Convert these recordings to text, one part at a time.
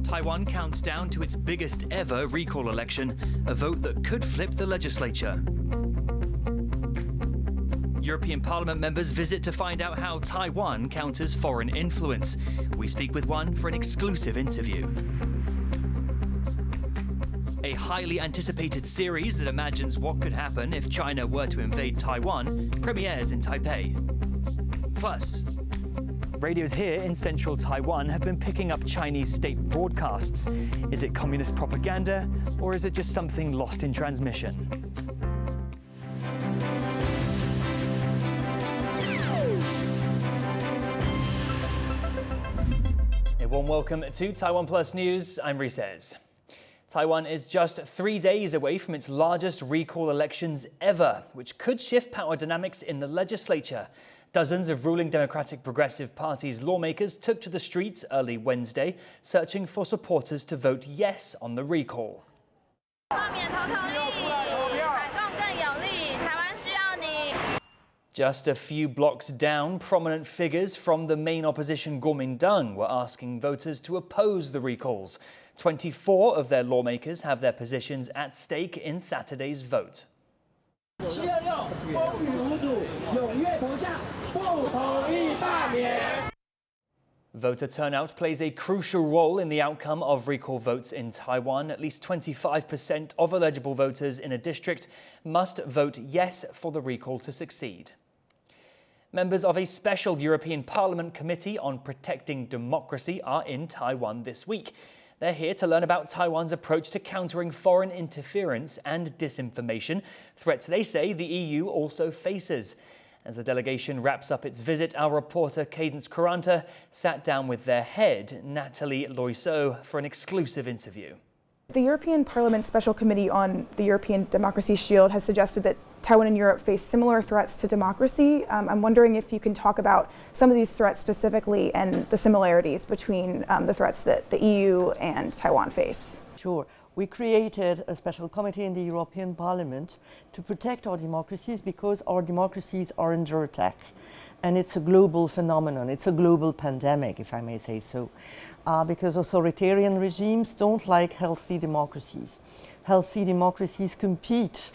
Taiwan counts down to its biggest ever recall election, a vote that could flip the legislature. European Parliament members visit to find out how Taiwan counters foreign influence. We speak with one for an exclusive interview. A highly anticipated series that imagines what could happen if China were to invade Taiwan premieres in Taipei. Plus, radios here in central Taiwan have been picking up Chinese state broadcasts. Is it communist propaganda, or is it just something lost in transmission? A warm welcome to TaiwanPlus News. I'm Reece. Taiwan is just 3 days away from its largest recall elections ever, which could shift power dynamics in the legislature. Dozens of ruling Democratic Progressive Party's lawmakers took to the streets early Wednesday, searching for supporters to vote yes on the recall. Just a few blocks down, prominent figures from the main opposition Kuomintang were asking voters to oppose the recalls. 24 of their lawmakers have their positions at stake in Saturday's vote. Voter turnout plays a crucial role in the outcome of recall votes in Taiwan. At least 25% of eligible voters in a district must vote yes for the recall to succeed. Members of a special European Parliament Committee on Protecting Democracy are in Taiwan this week. They're here to learn about Taiwan's approach to countering foreign interference and disinformation, threats they say the EU also faces. As the delegation wraps up its visit, our reporter Cadence Curranta sat down with their head, Natalie Loiseau, for an exclusive interview. The European Parliament Special Committee on the European Democracy Shield has suggested that Taiwan and Europe face similar threats to democracy. I'm wondering if you can talk about some of these threats specifically and the similarities between the threats that the EU and Taiwan face. Sure. We created a special committee in the European Parliament to protect our democracies because our democracies are under attack. And it's a global phenomenon. It's a global pandemic, if I may say so. Because authoritarian regimes don't like healthy democracies. Healthy democracies compete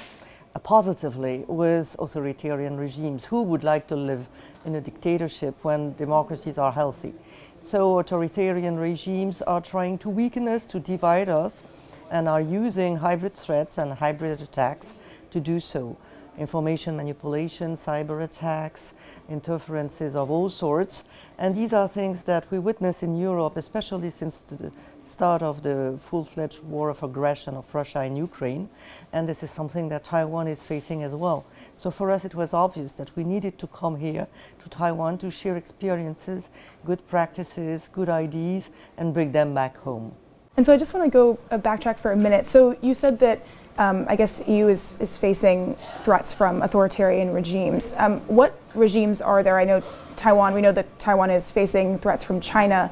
positively with authoritarian regimes. Who would like to live in a dictatorship when democracies are healthy? So authoritarian regimes are trying to weaken us, to divide us, and are using hybrid threats and hybrid attacks to do so. Information manipulation, cyber attacks, interferences of all sorts. And these are things that we witness in Europe, especially since the start of the full-fledged war of aggression of Russia in Ukraine. And this is something that Taiwan is facing as well. So for us, it was obvious that we needed to come here to Taiwan to share experiences, good practices, good ideas, and bring them back home. And so I just want to go backtrack for a minute. So you said that I guess EU is facing threats from authoritarian regimes. What regimes are there? I know Taiwan, we know that Taiwan is facing threats from China.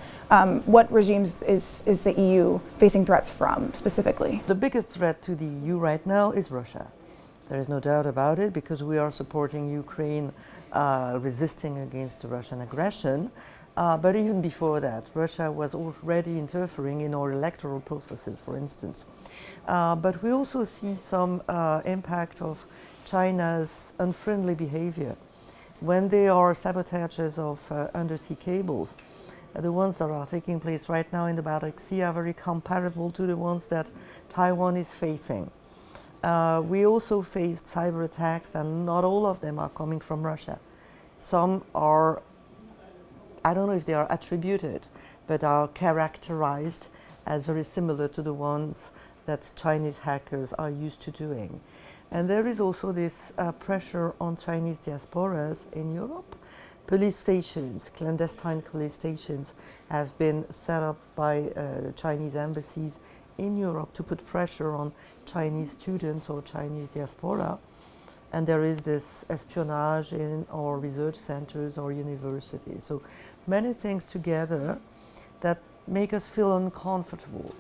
What regimes is the EU facing threats from specifically? The biggest threat to the EU right now is Russia. There is no doubt about it because we are supporting Ukraine resisting against the Russian aggression. But even before that, Russia was already interfering in our electoral processes, for instance. But we also see some impact of China's unfriendly behavior. When they are sabotages of undersea cables, the ones that are taking place right now in the Baltic Sea are very comparable to the ones that Taiwan is facing. We also faced cyber attacks, and not all of them are coming from Russia. Some are, I don't know if they are attributed, but are characterized as very similar to the ones that Chinese hackers are used to doing. And there is also this pressure on Chinese diasporas in Europe. Police stations, clandestine police stations, have been set up by Chinese embassies in Europe to put pressure on Chinese students or Chinese diaspora. And there is this espionage in our research centers or universities. So many things together that make us feel uncomfortable.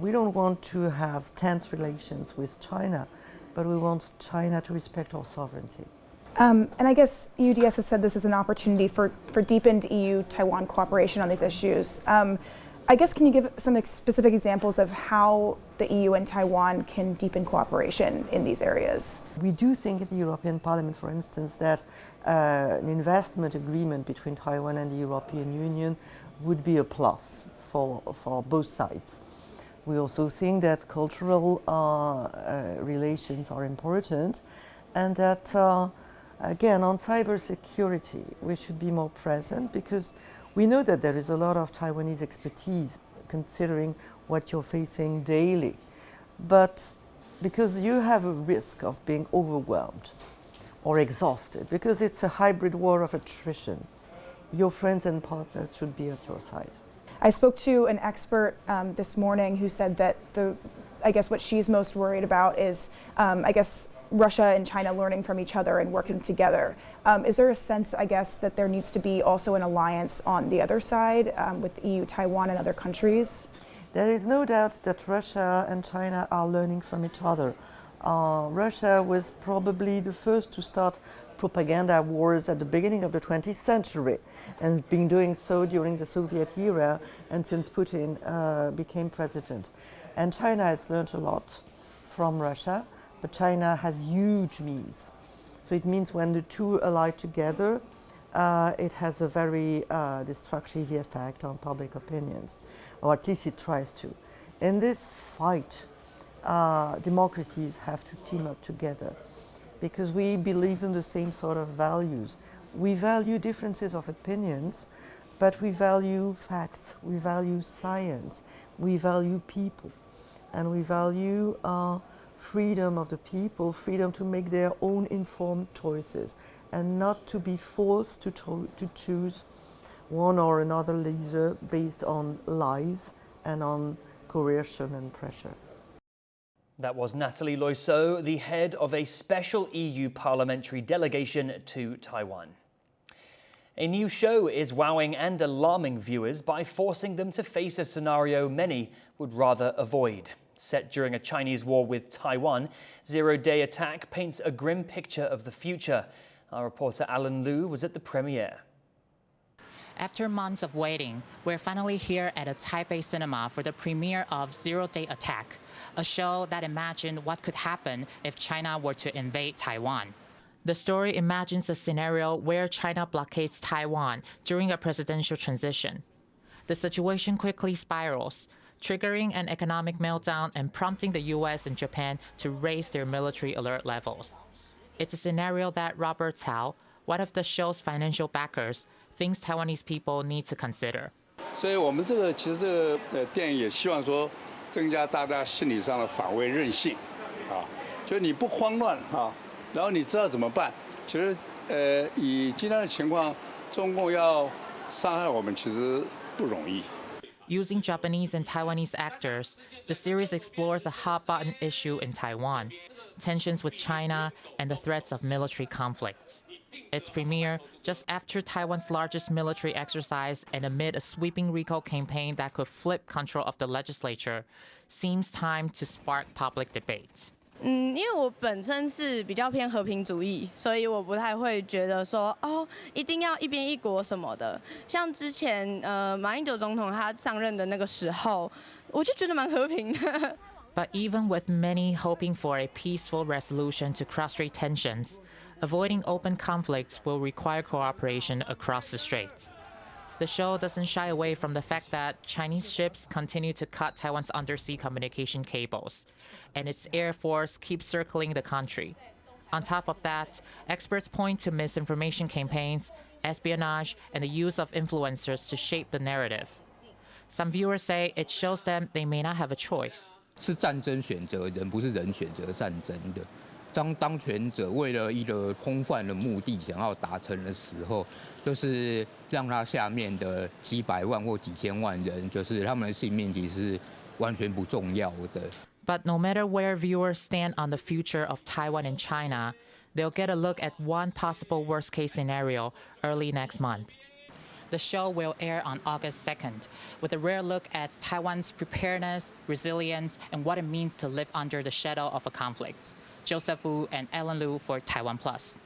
We don't want to have tense relations with China, but we want China to respect our sovereignty. And I guess EUDS has said this is an opportunity for deepened EU-Taiwan cooperation on these issues. I guess can you give some specific examples of how the EU and Taiwan can deepen cooperation in these areas? We do think in the European Parliament, for instance, that an investment agreement between Taiwan and the European Union would be a plus for both sides. We also think that cultural relations are important, and that, again, on cybersecurity, we should be more present, because we know that there is a lot of Taiwanese expertise considering what you're facing daily. But because you have a risk of being overwhelmed or exhausted, because it's a hybrid war of attrition, your friends and partners should be at your side. I spoke to an expert this morning who said that I guess what she's most worried about is, I guess, Russia and China learning from each other and working together. Is there a sense, I guess, that there needs to be also an alliance on the other side with EU, Taiwan, and other countries? There is no doubt that Russia and China are learning from each other. Russia was probably the first to start propaganda wars at the beginning of the 20th century, and been doing so during the Soviet era and since Putin became president. And China has learned a lot from Russia, but China has huge means. So it means when the two ally together, it has a very destructive effect on public opinions, or at least it tries to. In this fight, democracies have to team up together, because we believe in the same sort of values. We value differences of opinions, but we value facts, we value science, we value people, and we value freedom of the people, freedom to make their own informed choices, and not to be forced to choose one or another leader based on lies and on coercion and pressure. That was Nathalie Loiseau, the head of a special EU parliamentary delegation to Taiwan. A new show is wowing and alarming viewers by forcing them to face a scenario many would rather avoid. Set during a Chinese war with Taiwan, Zero Day Attack paints a grim picture of the future. Our reporter Alan Liu was at the premiere. After months of waiting, we're finally here at a Taipei cinema for the premiere of Zero Day Attack, a show that imagined what could happen if China were to invade Taiwan. The story imagines a scenario where China blockades Taiwan during a presidential transition. The situation quickly spirals, triggering an economic meltdown and prompting the US and Japan to raise their military alert levels. It's a scenario that Robert Cao, one of the show's financial backers, thinks Taiwanese people need to consider. 所以我们其实这个电影也希望说增加大家心理上的防卫韧性，就你不慌乱然后你知道怎么办。其实以今天的情况，中共要伤害我们其实不容易。 Using Japanese and Taiwanese actors, the series explores a hot-button issue in Taiwan, tensions with China, and the threats of military conflicts. Its premiere just after Taiwan's largest military exercise and amid a sweeping recall campaign that could flip control of the legislature, seems time to spark public debate. 因为我本身是比较偏和平主义，所以我不太会觉得说一定要一边一国什么的。像之前马英九总统他上任的那个时候，我就觉得蛮和平的。But even with many hoping for a peaceful resolution to cross-strait tensions, avoiding open conflicts will require cooperation across the straits. The show doesn't shy away from the fact that Chinese ships continue to cut Taiwan's undersea communication cables, and its air force keeps circling the country. On top of that, experts point to misinformation campaigns, espionage, and the use of influencers to shape the narrative. Some viewers say it shows them they may not have a choice. 是战争选择人，不是人选择战争的。当权者为了一个空泛的目的想要达成的时候，就是让他下面的几百万或几千万人，就是他们的性命其实完全不重要的。But no matter where viewers stand on the future of Taiwan and China, they'll get a look at one possible worst-case scenario early next month. The show will air on August 2nd, with a rare look at Taiwan's preparedness, resilience, and what it means to live under the shadow of a conflict. Joseph Wu and Alan Liu for TaiwanPlus.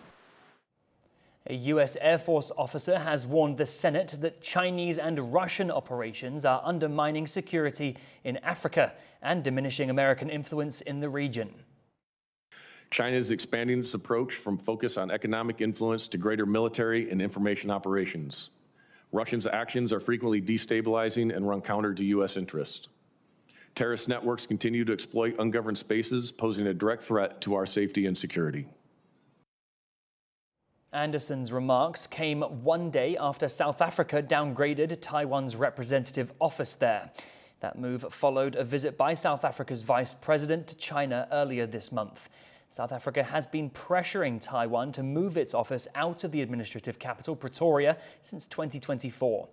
A U.S. Air Force officer has warned the Senate that Chinese and Russian operations are undermining security in Africa and diminishing American influence in the region. China is expanding its approach from focus on economic influence to greater military and information operations. Russia's actions are frequently destabilizing and run counter to U.S. interests. Terrorist networks continue to exploit ungoverned spaces, posing a direct threat to our safety and security. Anderson's remarks came one day after South Africa downgraded Taiwan's representative office there. That move followed a visit by South Africa's vice president to China earlier this month. South Africa has been pressuring Taiwan to move its office out of the administrative capital, Pretoria, since 2024.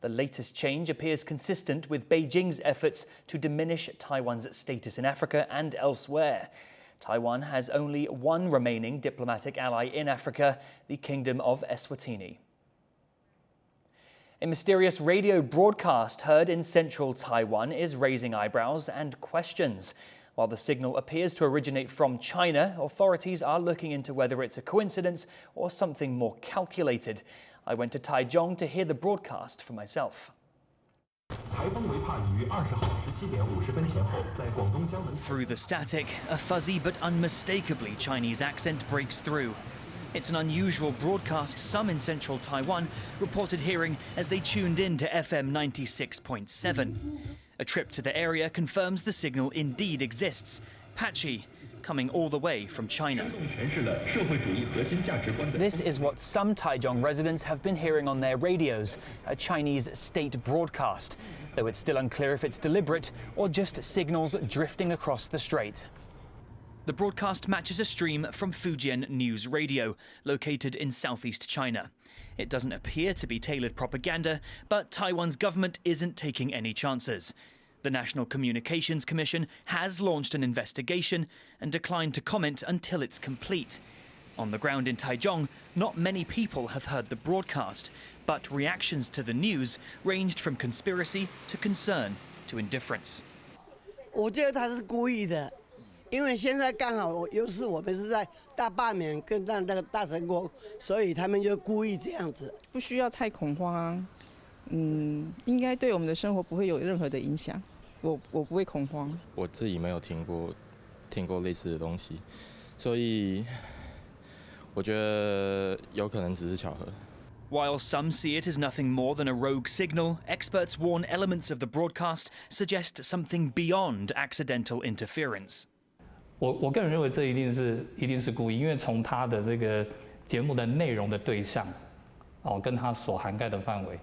The latest change appears consistent with Beijing's efforts to diminish Taiwan's status in Africa and elsewhere. Taiwan has only one remaining diplomatic ally in Africa, the Kingdom of Eswatini. A mysterious radio broadcast heard in central Taiwan is raising eyebrows and questions. While the signal appears to originate from China, authorities are looking into whether it's a coincidence or something more calculated. I went to Taichung to hear the broadcast for myself. Through the static, a fuzzy but unmistakably Chinese accent breaks through. It's an unusual broadcast some in central Taiwan reported hearing as they tuned in to FM 96.7. A trip to the area confirms the signal indeed exists, patchy, coming all the way from China. This is what some Taichung residents have been hearing on their radios, a Chinese state broadcast, though it's still unclear if it's deliberate or just signals drifting across the strait. The broadcast matches a stream from Fujian News Radio, located in southeast China. It doesn't appear to be tailored propaganda, but Taiwan's government isn't taking any chances. The National Communications Commission has launched an investigation and declined to comment until it's complete. On the ground in Taichung, not many people have heard the broadcast, but reactions to the news ranged from conspiracy to concern to indifference. 我觉得他是故意的，因为现在刚好又是我们是在大罢免跟那个大成功，所以他们就故意这样子。不需要太恐慌，应该对我们的生活不会有任何的影响。我不会恐慌。我自己没有听过类似的东西，所以我觉得有可能只是巧合。While some see it as nothing more than a rogue signal, experts warn elements of the broadcast suggest something beyond accidental interference. 我个人认为这一定是故意，因为从他的这个节目的内容的对象，跟他所涵盖的范围，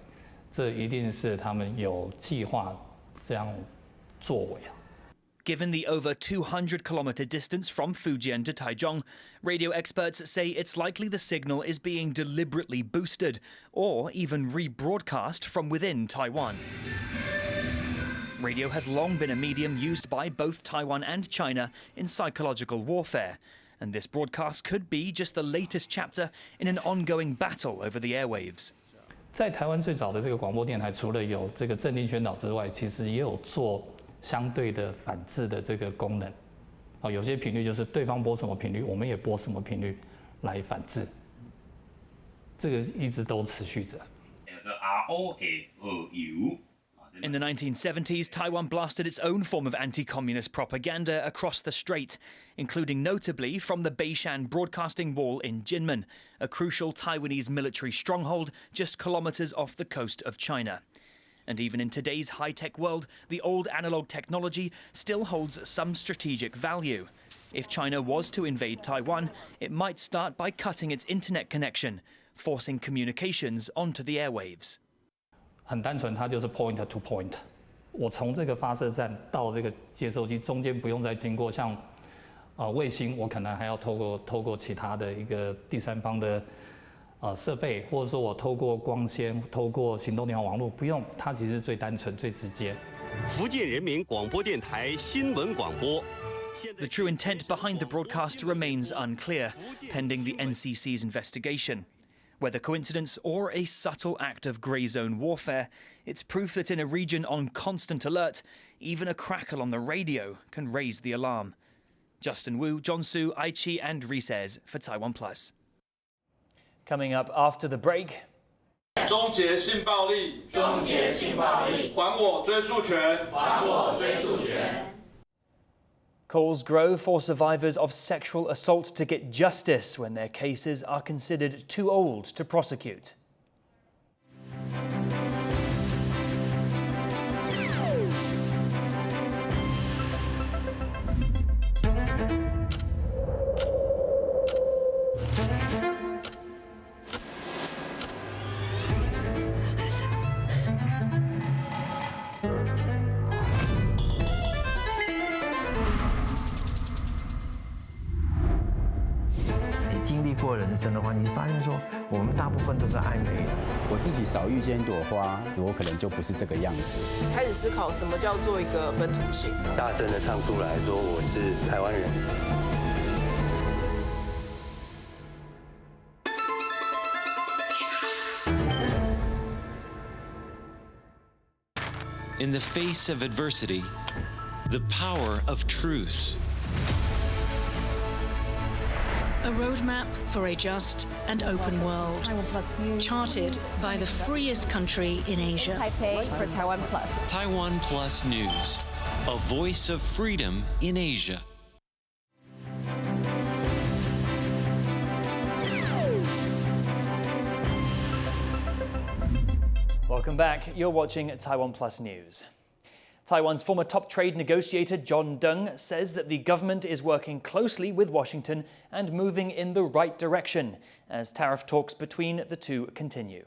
这一定是他们有计划这样作为。Given the over 200-kilometer distance from Fujian to Taichung, radio experts say it's likely the signal is being deliberately boosted or even rebroadcast from within Taiwan. Radio has long been a medium used by both Taiwan and China in psychological warfare, and this broadcast could be just the latest chapter in an ongoing battle over the airwaves. 在台湾最早的这个广播电台，除了有这个政令宣导之外，其实也有做相对的反制的这个功能。有些频率就是对方播什么频率，我们也播什么频率来反制。这个一直都持续着。In the 1970s, Taiwan blasted its own form of anti-communist propaganda across the strait, including notably from the Beishan Broadcasting Wall in Jinmen, a crucial Taiwanese military stronghold just kilometers off the coast of China. And even in today's high-tech world, the old analog technology still holds some strategic value. If China was to invade Taiwan, it might start by cutting its internet connection, forcing communications onto the airwaves. 很单纯，它就是 point to point。我从这个发射站到这个接收机中间不用再经过像卫星，我可能还要透过其他的一个第三方的设备，或者说我透过光纤、透过行动电话网络，不用，它其实最单纯、最直接。福建人民广播电台新闻广播。The true intent behind the broadcast remains unclear, pending the NCC's investigation. Whether coincidence or a subtle act of grey zone warfare, it's proof that in a region on constant alert, even a crackle on the radio can raise the alarm. Justin Wu, John Su, Aichi and Reece for TaiwanPlus. Coming up after the break. 终结性暴力，终结性暴力，还我追诉权，还我追诉权。 Calls grow for survivors of sexual assault to get justice when their cases are considered too old to prosecute.人生的话，你发现说，我们大部分都是爱美的。我自己少遇见一朵花，我可能就不是这个样子。开始思考什么叫做一个本土性，大声的唱出来说我是台湾人。In the face of adversity, the power of truth. A roadmap for a just and open world, charted by the freest country in Asia. Taipei for TaiwanPlus. TaiwanPlus News, a voice of freedom in Asia. Welcome back. You're watching TaiwanPlus News. Taiwan's former top trade negotiator John Deng says that the government is working closely with Washington and moving in the right direction as tariff talks between the two continue.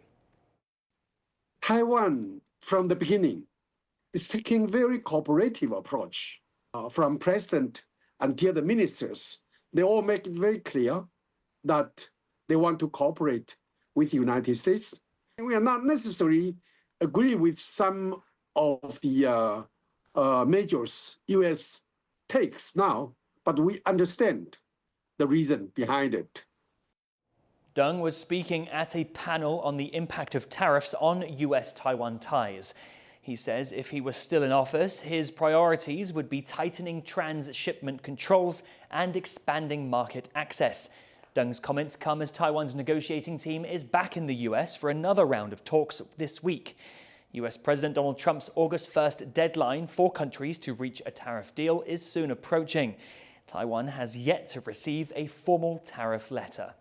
Taiwan, from the beginning, is taking a very cooperative approach. From president until the ministers, they all make it very clear that they want to cooperate with the United States. We are not necessarily agree with some of the measures U.S. takes now, but we understand the reason behind it. Deng was speaking at a panel on the impact of tariffs on U.S.-Taiwan ties. He says if he was still in office, his priorities would be tightening transshipment controls and expanding market access. Deng's comments come as Taiwan's negotiating team is back in the U.S. for another round of talks this week. U.S. President Donald Trump's August 1st deadline for countries to reach a tariff deal is soon approaching. Taiwan has yet to receive a formal tariff letter.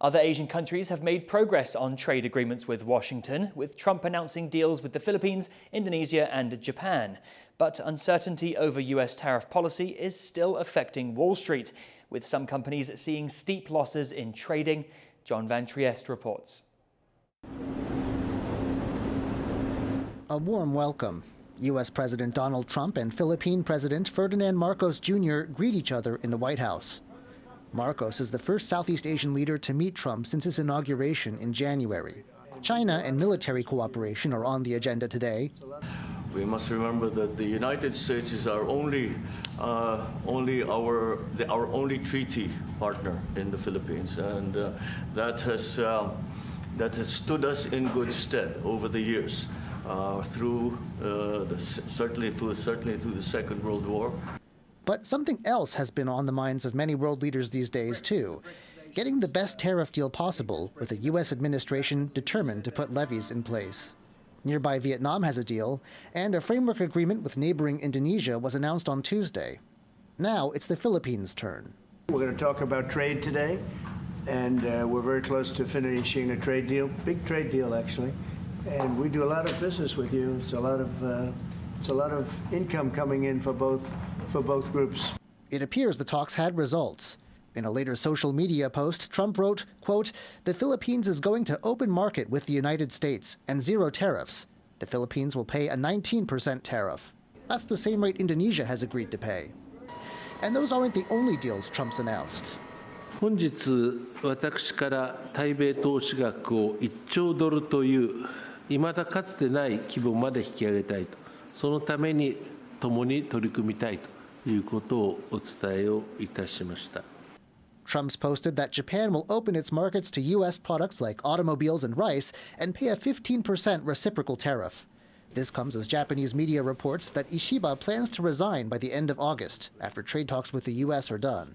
Other Asian countries have made progress on trade agreements with Washington, with Trump announcing deals with the Philippines, Indonesia and Japan. But uncertainty over U.S. tariff policy is still affecting Wall Street, with some companies seeing steep losses in trading. John Van Trieste reports. A warm welcome. U.S. President Donald Trump and Philippine President Ferdinand Marcos Jr. greet each other in the White House. Marcos is the first Southeast Asian leader to meet Trump since his inauguration in January. China and military cooperation are on the agenda today. We must remember that the United States is our only treaty partner in the Philippines, and that has stood us in good stead over the years. Certainly through the Second World War. But something else has been on the minds of many world leaders these days, too. Getting the best tariff deal possible with a U.S. administration determined to put levies in place. Nearby Vietnam has a deal, and a framework agreement with neighboring Indonesia was announced on Tuesday. Now it's the Philippines' turn. We're going to talk about trade today, and we're very close to finishing a trade deal, big trade deal actually. And we do a lot of business with you. It's a lot of income coming in for both groups. It appears the talks had results. In a later social media post, Trump wrote, quote, "The Philippines is going to open market with the United States and zero tariffs. The Philippines will pay a 19% tariff. That's the same rate Indonesia has agreed to pay." And those aren't the only deals Trump's announced. 本日私から対米投資額を1兆ドルという未だかつてない規模まで引き上げたいと、そのために共に取り組みたいということをお伝えをいたしました。Trump's posted that Japan will open its markets to U.S. products like automobiles and rice and pay a 15% reciprocal tariff. This comes as Japanese media reports that Ishiba plans to resign by the end of August after trade talks with the U.S. are done.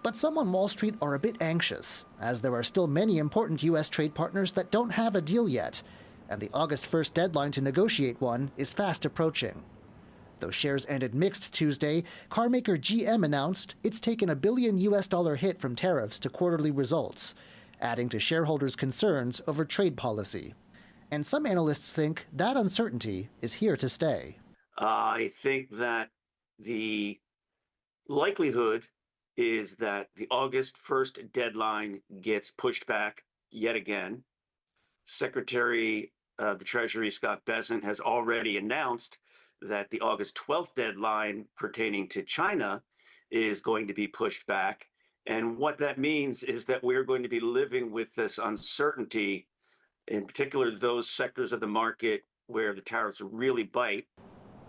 But some on Wall Street are a bit anxious, as there are still many important U.S. trade partners that don't have a deal yet, and the August 1st deadline to negotiate one is fast approaching. Though shares ended mixed Tuesday, carmaker GM announced it's taken $1 billion hit from tariffs to quarterly results, adding to shareholders' concerns over trade policy. And some analysts think that uncertainty is here to stay. I think that the likelihood is that the August 1st deadline gets pushed back yet again. Secretary of the Treasury, Scott Bessent, has already announced that the August 12th deadline pertaining to China is going to be pushed back. And what that means is that we're going to be living with this uncertainty, in particular those sectors of the market where the tariffs really bite.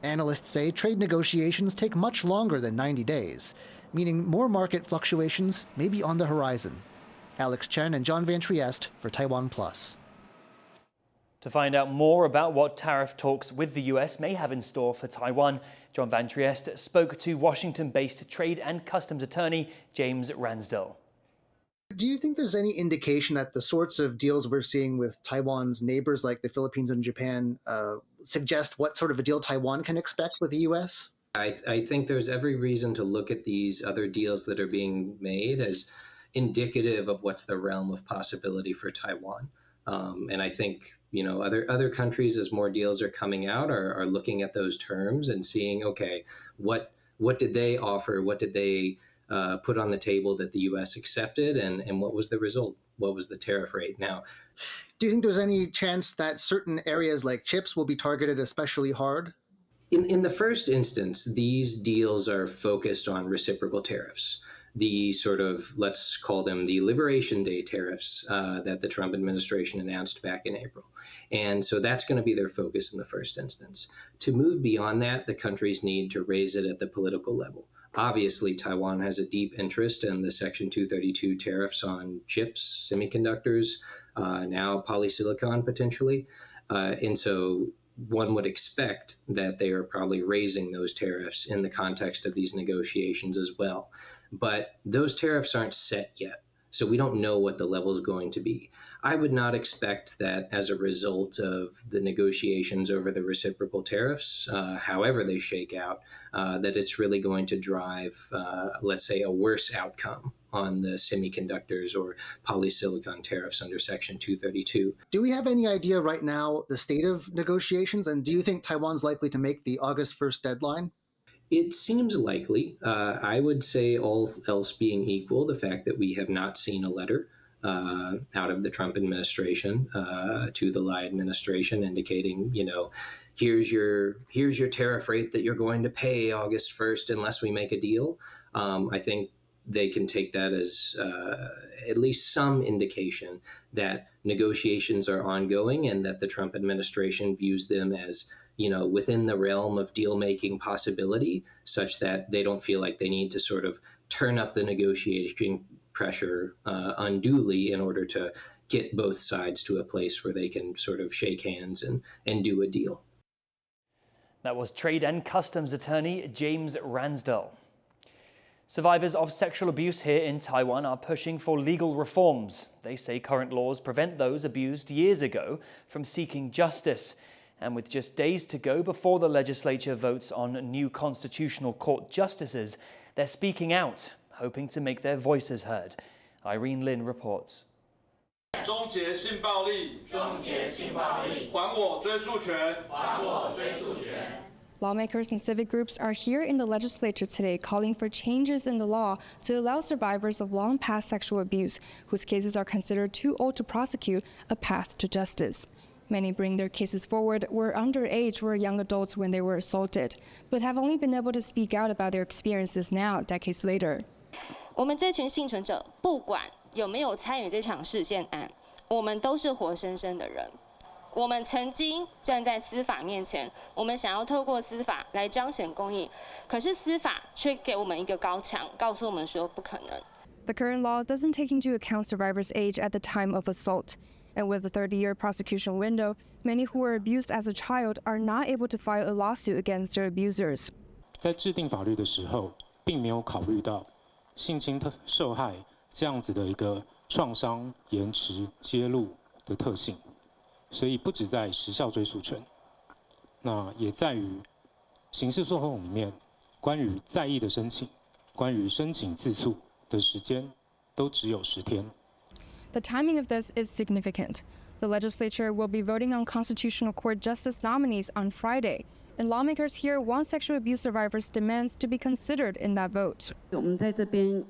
Analysts say trade negotiations take much longer than 90 days, meaning more market fluctuations may be on the horizon. Alex Chen and John Van Trieste for TaiwanPlus. To find out more about what tariff talks with the US may have in store for Taiwan, John Van Trieste spoke to Washington-based trade and customs attorney James Ransdell. Do you think there's any indication that the sorts of deals we're seeing with Taiwan's neighbors like the Philippines and Japan suggest what sort of a deal Taiwan can expect with the US? I think there's every reason to look at these other deals that are being made as indicative of what's the realm of possibility for Taiwan. And I think, other countries, as more deals are coming out, are looking at those terms and seeing, okay, what did they offer? What did they put on the table that the U.S. accepted? And what was the result? What was the tariff rate? Now, do you think there's any chance that certain areas like chips will be targeted especially hard? In the first instance, these deals are focused on reciprocal tariffs. The sort of, let's call them the Liberation Day tariffs that the Trump administration announced back in April. And so that's going to be their focus in the first instance. To move beyond that, the countries need to raise it at the political level. Obviously, Taiwan has a deep interest in the Section 232 tariffs on chips, semiconductors, now polysilicon potentially. And so one would expect that they are probably raising those tariffs in the context of these negotiations as well. But those tariffs aren't set yet, so we don't know what the level is going to be. I would not expect that as a result of the negotiations over the reciprocal tariffs, however they shake out, that it's really going to drive, let's say, a worse outcome on the semiconductors or polysilicon tariffs under Section 232. Do we have any idea right now the state of negotiations, and do you think Taiwan's likely to make the August 1st deadline? It seems likely. I would say, all else being equal, the fact that we have not seen a letter out of the Trump administration to the Lai administration indicating, here's your tariff rate that you're going to pay August 1st unless we make a deal. I think they can take that as at least some indication that negotiations are ongoing and that the Trump administration views them as within the realm of deal-making possibility, such that they don't feel like they need to sort of turn up the negotiating pressure unduly in order to get both sides to a place where they can sort of shake hands and do a deal. That was Trade and Customs attorney James Ransdell. Survivors of sexual abuse here in Taiwan are pushing for legal reforms. They say current laws prevent those abused years ago from seeking justice. And with just days to go before the legislature votes on new constitutional court justices, they're speaking out, hoping to make their voices heard. Irene Lin reports. Lawmakers and civic groups are here in the legislature today calling for changes in the law to allow survivors of long-past sexual abuse, whose cases are considered too old to prosecute, a path to justice. Many bring their cases forward were underage or young adults when they were assaulted, but have only been able to speak out about their experiences now, decades later. 我们这群幸存者，不管有没有参与这场事件案，我们都是活生生的人。我们曾经站在司法面前，我们想要透过司法来彰显公义，可是司法却给我们一个高墙，告诉我们说不可能。The current law doesn't take into account survivors' age at the time of assault. And with a 30-year prosecution window, many who were abused as a child are not able to file a lawsuit against their abusers. 在制定法律的时候，并没有考虑到性侵受害这样子的一个创伤延迟揭露的特性，所以不只在时效追诉权，那也在于刑事诉讼里面关于再议的申请、关于申请自诉的时间都只有10天。The timing of this is significant. The legislature will be voting on constitutional court justice nominees on Friday, and lawmakers here want sexual abuse survivors' demands to be considered in that vote. 我们在这边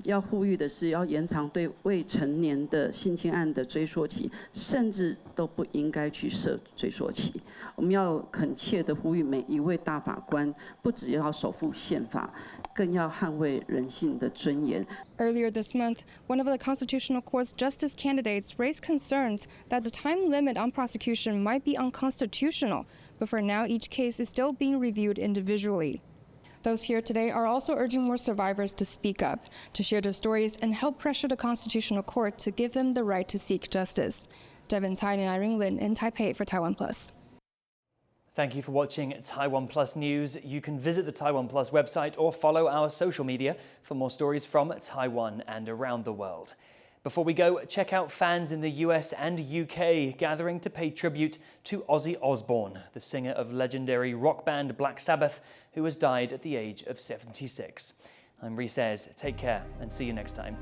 要呼吁的是，要延长对未成年的性侵案的追溯期，甚至都不应该去设追溯期。我们要恳切地呼吁每一位大法官，不只要守护宪法，更要捍卫人性的尊严。Earlier this month, one of the Constitutional Court's justice candidates raised concerns that the time limit on prosecution might be unconstitutional, but for now, each case is still being reviewed individually. Those here today are also urging more survivors to speak up, to share their stories, and help pressure the Constitutional Court to give them the right to seek justice. Devin Tsai and Irene Lin in Taipei for TaiwanPlus. Thank you for watching Taiwan Plus News. You can visit the Taiwan Plus website or follow our social media for more stories from Taiwan and around the world. Before we go, check out fans in the US and UK gathering to pay tribute to Ozzy Osbourne, the singer of legendary rock band Black Sabbath, who has died at the age of 76. I'm Reece. Take care and see you next time.